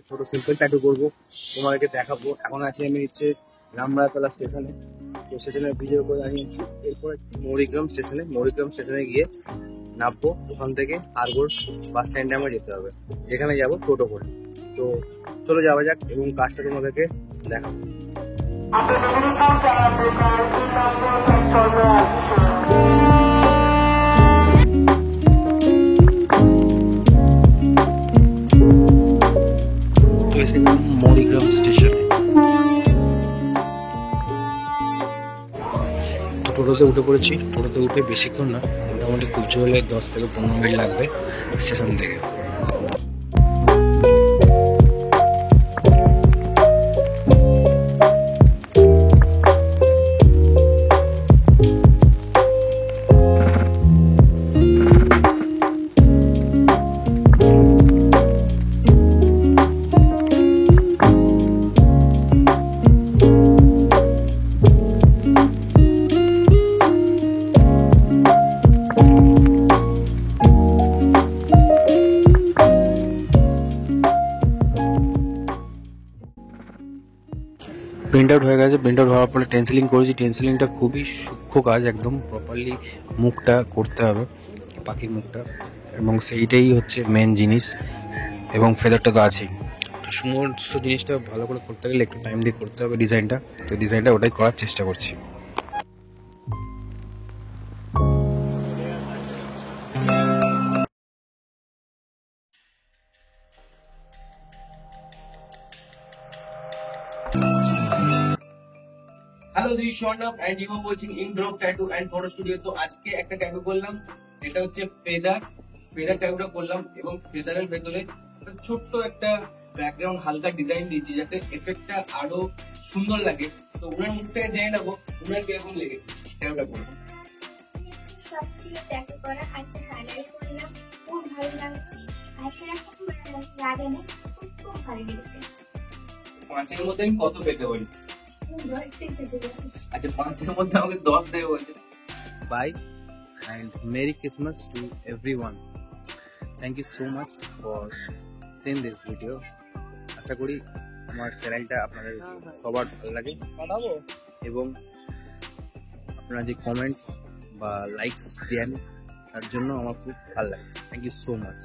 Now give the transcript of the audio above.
ছোট simple tattoo করবো, তোমাদেরকে দেখাবো। এখন আছি আমি হচ্ছে রামরাতলা স্টেশনে, তো স্টেশনে ভিডিও করে আনিয়েছি। এরপরে মৌরিগ্রাম স্টেশনে গিয়ে নামবো, ওখান থেকে আরগোর বাস স্ট্যান্ডে আমার যেতে হবে, যেখানে যাবো টোটো করে। তো চলে যাওয়া যাক এবং কাজটা তোমাদেরকে দেখাবো। মৌরিগ্রাম স্টেশন, তো টোটোতে উঠে পড়েছি। টোটোতে উঠে বেশিক্ষণ না, মোটামুটি খুব জোরে 10 থেকে 15 মিনিট লাগবে স্টেশন থেকে। প্রিন্ট আউট হয়ে গেছে। প্রিন্ট আউট হওয়ার পরে টেন্সিলিং করেছি। টেন্সিলিংটা খুবই সূক্ষ্ম কাজ, একদম প্রপারলি মুখটা করতে হবে, পাখির মুখটা, এবং সেইটাই হচ্ছে মেন জিনিস। এবং ফেদারটা তো আছেই। তো সমস্ত জিনিসটা ভালো করে করতে গেলে একটু টাইম দিয়ে করতে হবে ডিজাইনটা। তো ডিজাইনটা ওটাই করার চেষ্টা করছি। Hello, this is Sharnab and you are watching Indrop tattoo and photo studio. তো আজকে একটা ট্যাটু করলাম, এটা হচ্ছে ফেদার ট্যাটুটা করলাম, এবং ফেদারের ভেতরে একটা ছোট্ট একটা ব্যাকগ্রাউন্ড হালকা ডিজাইন দিয়েছি যাতে এফেক্টটা আরো সুন্দর লাগে। তো উনার মুখ থেকে জেনে নেবো উনার কিরকম লেগেছে ট্যাটুটা করবো। সবচেয়ে ট্যাটু করা আছে হাইলাইট করলাম, খুব ভালো লাগছে। আর সেরকম লাগেনি, খুব ভালো লেগেছে। 5 এর মধ্যে আমি কত পেতে পারি? 10 থেকে দেবো। আচ্ছা, 5 এর মধ্যে আমাকে 10 দেবে বলছে। Bye and Merry Christmas to everyone. Thank you so much for seeing this video. আশা করি আমার চ্যানেলটা আপনাদের সবার ভালো লাগে এবং আপনারা যে কমেন্টস বা লাইকস দেন তার জন্য আমার খুব ভালো লাগে। Thank you so much.